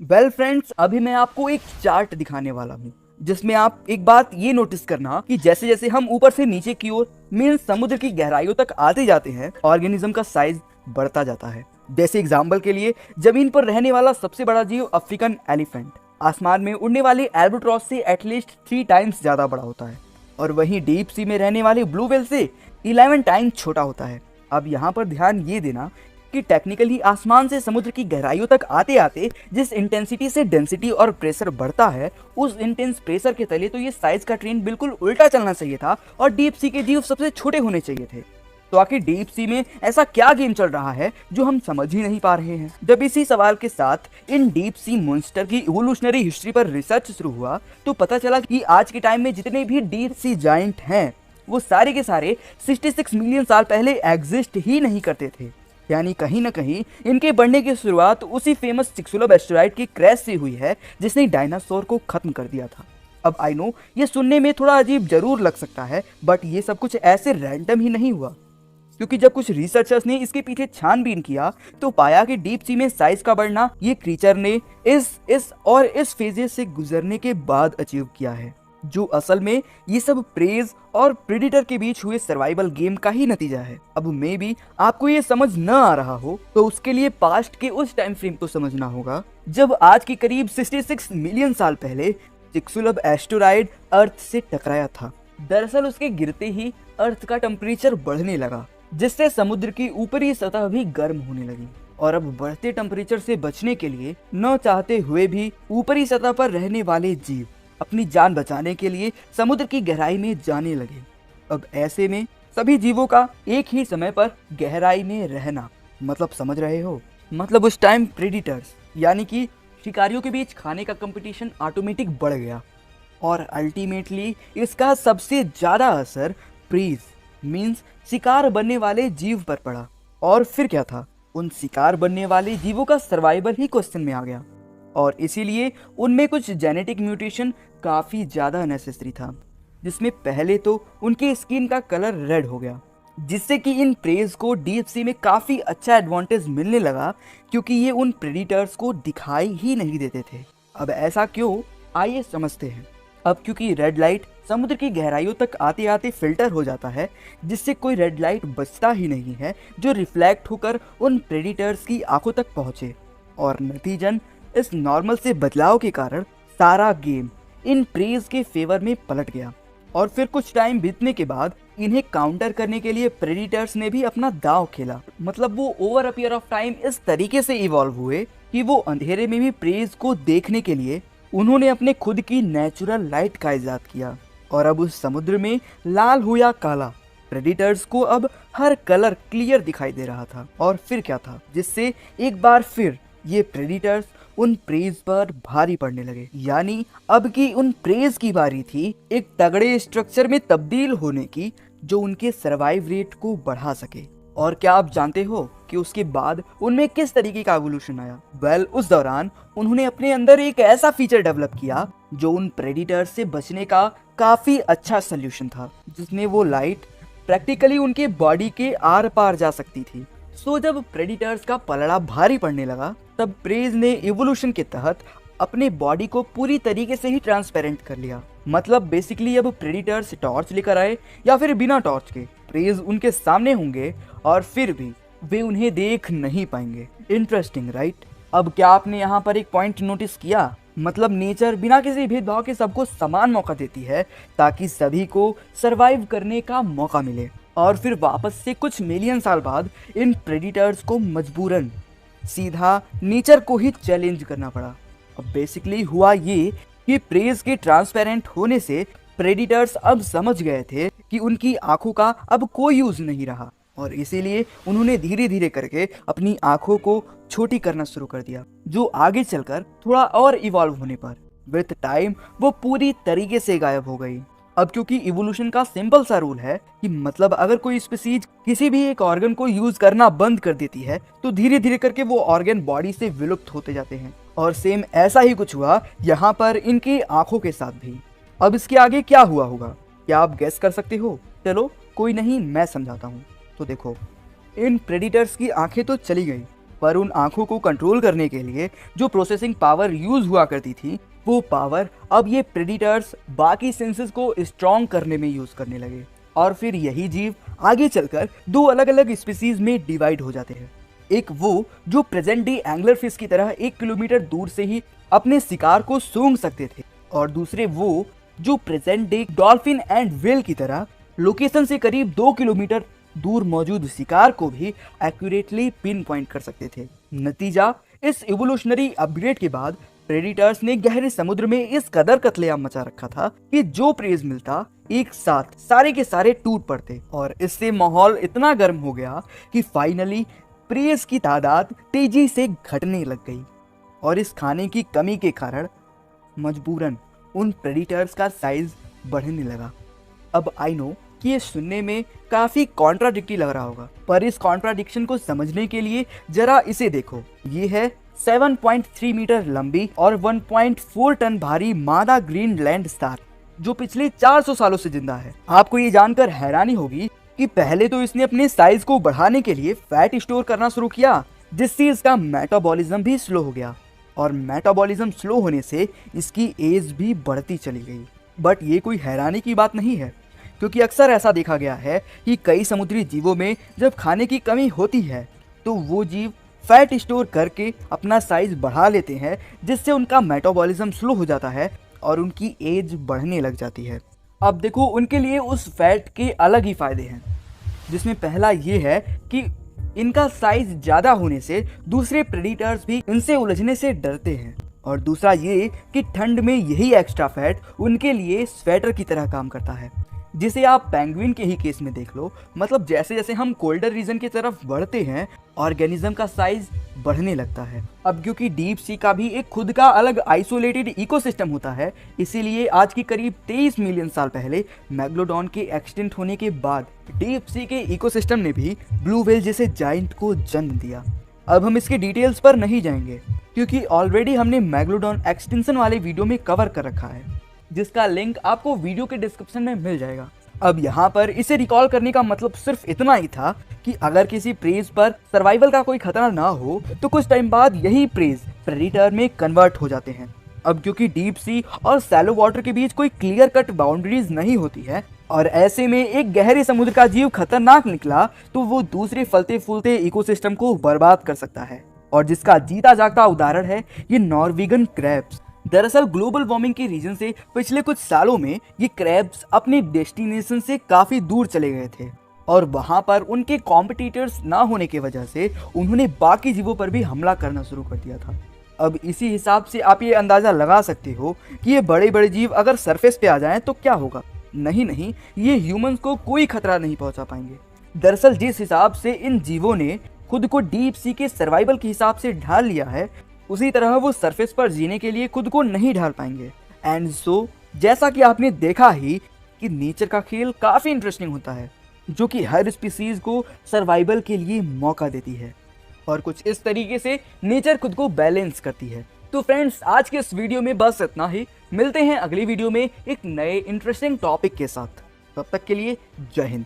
Well friends, अभी मैं आपको एक चार्ट दिखाने वाला हूँ जिसमें आप एक बात ये नोटिस करना कि जैसे जैसे हम ऊपर से नीचे की ओर मीन समुद्र की गहराइयों तक आते जाते हैं, ऑर्गेनिज्म का साइज बढ़ता जाता है। जैसे एग्जाम्पल के लिए जमीन पर रहने वाला सबसे बड़ा जीव अफ्रीकन एलिफेंट आसमान में उड़ने वाले एल्बाट्रॉस से एटलीस्ट 3 टाइम्स ज्यादा बड़ा होता है, और वहीं डीप सी में रहने वाले ब्लू व्हेल से 11 टाइम्स छोटा होता है। अब यहाँ पर ध्यान ये देना कि टेक्निकली आसमान से समुद्र की गहराइयों तक आते आते जिस इंटेंसिटी से डेंसिटी और प्रेशर बढ़ता है, उस इंटेंस प्रेशर के तले तो ये साइज का ट्रेंड बिल्कुल उल्टा चलना चाहिए था और डीप सी के जीव सबसे छोटे होने चाहिए थे। तो आखिर डीप सी में ऐसा क्या गेम चल रहा है जो हम समझ ही नहीं पा रहे हैं? जब इसी सवाल के साथ इन डीप सी मॉन्स्टर की इवोल्यूशनरी हिस्ट्री पर रिसर्च शुरू हुआ तो पता चला कि आज के टाइम में जितने भी डीप सी जायंट हैं वो सारे के सारे 66 मिलियन साल पहले एग्जिस्ट ही नहीं करते थे। यानी कहीं ना कहीं इनके बढ़ने की शुरुआत उसी फेमस चिक्सुलोब एस्टेरॉयड की क्रैश से हुई है जिसने डायनासोर को खत्म कर दिया था। अब आई नो ये सुनने में थोड़ा अजीब जरूर लग सकता है, बट ये सब कुछ ऐसे रैंडम ही नहीं हुआ, क्योंकि जब कुछ रिसर्चर्स ने इसके पीछे छानबीन किया तो पाया कि डीप सी में साइज का बढ़ना ये क्रीचर ने इस फेजेस से गुजरने के बाद अचीव किया है, जो असल में ये सब प्रेज और प्रेडिटर के बीच हुए सर्वाइवल गेम का ही नतीजा है। अब मे बी आपको ये समझ न आ रहा हो तो उसके लिए पास्ट के उस टाइम फ्रेम को समझना होगा जब आज के करीब 66 मिलियन साल पहले चिक्सुलोब एस्टेरॉयड अर्थ से टकराया था। दरअसल उसके गिरते ही अर्थ का टेम्परेचर बढ़ने लगा, जिससे समुद्र की ऊपरी सतह भी गर्म होने लगी, और अब बढ़ते टेम्परेचर से बचने के लिए न चाहते हुए भी ऊपरी सतह पर रहने वाले जीव अपनी जान बचाने के लिए समुद्र की गहराई में जाने लगे। अब ऐसे में सभी जीवों का एक ही समय पर गहराई में रहना, मतलब समझ रहे हो, मतलब उस टाइम प्रेडिटर्स यानी कि शिकारियों के बीच खाने का कंपटीशन ऑटोमेटिक बढ़ गया, और अल्टीमेटली इसका सबसे ज्यादा असर प्रीज मींस शिकार बनने वाले जीव पर पड़ा। और फिर क्या था, उन शिकार बनने वाले जीवों का सर्वाइवल ही क्वेश्चन में आ गया, और इसीलिए उनमें कुछ जेनेटिक म्यूटेशन काफी ज्यादा नेसेसरी था, जिसमें पहले तो उनके स्किन का कलर रेड हो गया, जिससे कि इन प्रेज को डीप सी में काफी अच्छा एडवांटेज मिलने लगा, क्योंकि ये उन प्रेडिटर्स को दिखाई ही नहीं देते थे। अब ऐसा क्यों, आइए समझते हैं। अब क्योंकि रेड लाइट समुद्र की गहराइयों तक आते आते फिल्टर हो जाता है, जिससे कोई रेड लाइट बचता ही नहीं है जो रिफ्लेक्ट होकर उन प्रेडिटर्स की आंखों तक पहुंचे, और नतीजन इस नॉर्मल से बदलाव के कारण सारा गेम इन प्रेज के फेवर में पलट गया। और फिर कुछ टाइम बीतने के बाद इन्हें काउंटर करने के लिए प्रेडिटर्स ने भी अपना दांव खेला, मतलब वो over a period of time इस तरीके से इवॉल्व हुए कि वो अंधेरे में भी प्रेज को देखने के लिए उन्होंने अपने खुद की नेचुरल लाइट का इजाद किया। और अब उस समुद्र में लाल हो या काला, प्रेडिटर्स को अब हर कलर क्लियर दिखाई दे रहा था। और फिर क्या था, जिससे एक बार फिर ये प्रेडिटर्स उन प्रेज पर भारी पड़ने लगे। यानी अब की उन प्रेज की बारी थी एक तगड़े स्ट्रक्चर में तब्दील होने की, जो उनके सर्वाइव रेट को बढ़ा सके। और क्या आप जानते हो कि उसके बाद उनमें किस तरीके का एवोल्यूशन आया? वेल, उस दौरान उन्होंने अपने अंदर एक ऐसा फीचर डेवलप किया जो उन प्रेडिटर्स से बचने का काफी अच्छा सोल्यूशन था, जिसमें वो लाइट प्रैक्टिकली उनके बॉडी के आर पार जा सकती थी। सो जब प्रेडिटर्स का पलड़ा भारी पड़ने लगा तब प्रेज ने इवोल्यूशन के तहत अपने बॉडी को पूरी तरीके से ही ट्रांसपेरेंट कर लिया। मतलब बेसिकली अब प्रेडिटर्स टॉर्च लेकर आए या फिर बिना टॉर्च के प्रेज उनके सामने होंगे और फिर भी वे उन्हें देख नहीं पाएंगे। Interesting right? अब क्या आपने यहाँ पर एक पॉइंट नोटिस किया? मतलब नेचर बिना किसी भेदभाव के सबको समान मौका देती है ताकि सभी को सरवाइव करने का मौका मिले। और फिर वापस से कुछ मिलियन साल बाद इन प्रेडिटर्स को मजबूरन सीधा नेचर को ही चैलेंज करना पड़ा। अब बेसिकली हुआ ये कि प्रेज के ट्रांसपेरेंट होने से प्रेडिटर्स अब समझ गए थे कि उनकी आंखों का अब कोई यूज नहीं रहा, और इसीलिए उन्होंने धीरे धीरे करके अपनी आंखों को छोटी करना शुरू कर दिया, जो आगे चलकर थोड़ा और इवॉल्व होने पर विद टाइम वो पूरी तरीके से गायब हो गई। अब क्योंकि इवोल्यूशन का सिंपल सा रूल है कि मतलब अगर कोई स्पीसीज किसी भी एक ऑर्गन को यूज करना बंद कर देती है तो धीरे धीरे करके वो ऑर्गन बॉडी से विलुप्त होते जाते हैं, और सेम ऐसा ही कुछ हुआ यहाँ पर इनकी आंखों के साथ भी। अब इसके आगे क्या हुआ होगा, क्या आप गेस कर सकते हो? चलो कोई नहीं, मैं समझाता हूँ। तो देखो, इन प्रेडिटर्स की आंखें तो चली गई, पर उन आंखों को कंट्रोल करने के लिए जो प्रोसेसिंग पावर यूज हुआ करती थी, वो पावर अब ये प्रेडिटर्स बाकी सेंसेस को स्ट्रॉन्ग करने में यूज करने लगे। और फिर यही जीव आगे चलकर दो अलग अलग स्पीसीज में डिवाइड हो जाते हैं। एक वो जो प्रेजेंट डे एंगलर फिश की तरह 1 किलोमीटर दूर से ही अपने शिकार को सूंघ सकते थे, और दूसरे वो जो present day dolphin and whale की तरह लोकेशन से करीब 2 किलोमीटर दूर मौजूद शिकार को भी एक्यूरेटली पिन पॉइंट कर सकते थे। नतीजा, इस इवोल्यूशनरी अपग्रेड के बाद प्रेडिटर्स ने गहरे समुद्र में इस कदर कत्लेआम मचा रखा था कि जो प्रेज मिलता एक साथ सारे के सारे टूट पड़ते, और इससे माहौल इतना गर्म हो गया कि फाइनली प्रेज की तादाद तेजी से घटने लग गई। और इस खाने की कमी के कारण मजबूरन उन प्रेडिटर्स का साइज बढ़ने लगा। अब आई नो कि ये सुनने में काफी कॉन्ट्राडिक्टी लग रहा होगा, पर इस कॉन्ट्राडिक्शन को समझने के लिए जरा इसे देखो। ये है 7.3 मीटर लंबी और 1.4 टन भारी मादा ग्रीनलैंड स्टार, जो पिछले 400 सालों से जिंदा है। आपको ये जानकर हैरानी होगी कि पहले तो इसने अपने साइज को बढ़ाने के लिए फैट स्टोर करना शुरू किया, जिससे इसका मेटाबॉलिज्म भी स्लो हो गया, और मेटाबॉलिज्म स्लो होने से इसकी एज भी बढ़ती चली गई। बट ये कोई हैरानी की बात नहीं है, क्योंकि अक्सर ऐसा देखा गया है कि कई समुद्री जीवों में जब खाने की कमी होती है तो वो जीव फैट स्टोर करके अपना साइज बढ़ा लेते हैं, जिससे उनका मेटाबॉलिज्म स्लो हो जाता है और उनकी एज बढ़ने लग जाती है। अब देखो, उनके लिए उस फैट के अलग ही फायदे हैं, जिसमें पहला ये है कि इनका साइज ज़्यादा होने से दूसरे प्रेडिटर्स भी इनसे उलझने से डरते हैं, और दूसरा ये कि ठंड में यही एक्स्ट्रा फैट उनके लिए स्वेटर की तरह काम करता है, जिसे आप पेंगुइन के ही केस में देख लो। मतलब जैसे जैसे हम कोल्डर रीजन की तरफ बढ़ते हैं, ऑर्गेनिज्म का साइज बढ़ने लगता है। अब क्योंकि डीप सी का भी एक खुद का अलग आइसोलेटेड इकोसिस्टम होता है, इसीलिए आज की करीब 23 मिलियन साल पहले मैग्लोडॉन के एक्सटिंक्ट होने के बाद डीप सी के इकोसिस्टम ने भी ब्लू व्हेल जैसे जायंट को जन्म दिया। अब हम इसके डिटेल्स पर नहीं जाएंगे, क्योंकि ऑलरेडी हमने मैग्लोडॉन एक्सटिंक्शन वाले वीडियो में कवर कर रखा है, जिसका लिंक आपको वीडियो के डिस्क्रिप्शन में मिल जाएगा। अब यहाँ पर इसे रिकॉल करने का मतलब सिर्फ इतना ही था कि अगर किसी प्रेज पर सर्वाइवल का कोई खतरा ना हो तो कुछ टाइम बाद यही प्रेज प्रेडिटर में कन्वर्ट हो जाते हैं। अब क्योंकि डीप सी और सैलो वाटर के बीच कोई क्लियर कट बाउंड्रीज नहीं होती है, और ऐसे में एक गहरे समुद्र का जीव खतरनाक निकला तो वो दूसरे फलते फूलते इकोसिस्टम को बर्बाद कर सकता है, और जिसका जीता जागता उदाहरण है ये नॉर्वेगन क्रैब्स। दरअसल ग्लोबल वार्मिंग के रीजन से पिछले कुछ सालों में ये क्रैब्स अपने डेस्टिनेशन से काफी दूर चले गए थे, और वहां पर उनके कॉम्पिटिटर्स ना होने की वजह से उन्होंने बाकी जीवों पर भी हमला करना शुरू कर दिया था। अब इसी हिसाब से आप ये अंदाजा लगा सकते हो कि ये बड़े बड़े जीव अगर सरफेस पे आ जाएं तो क्या होगा। नहीं, ये ह्यूमंस को कोई खतरा नहीं पहुंचा पाएंगे। दरअसल जिस हिसाब से इन जीवों ने खुद को डीप सी के सर्वाइवल के हिसाब से ढाल लिया है, उसी तरह वो सरफेस पर जीने के लिए खुद को नहीं ढाल पाएंगे। एंड सो जैसा कि आपने देखा ही कि नेचर का खेल काफी इंटरेस्टिंग होता है, जो कि हर स्पीसीज को सर्वाइवल के लिए मौका देती है, और कुछ इस तरीके से नेचर खुद को बैलेंस करती है। तो फ्रेंड्स, आज के इस वीडियो में बस इतना ही। मिलते हैं अगली वीडियो में एक नए इंटरेस्टिंग टॉपिक के साथ। तब तक के लिए जय हिंद।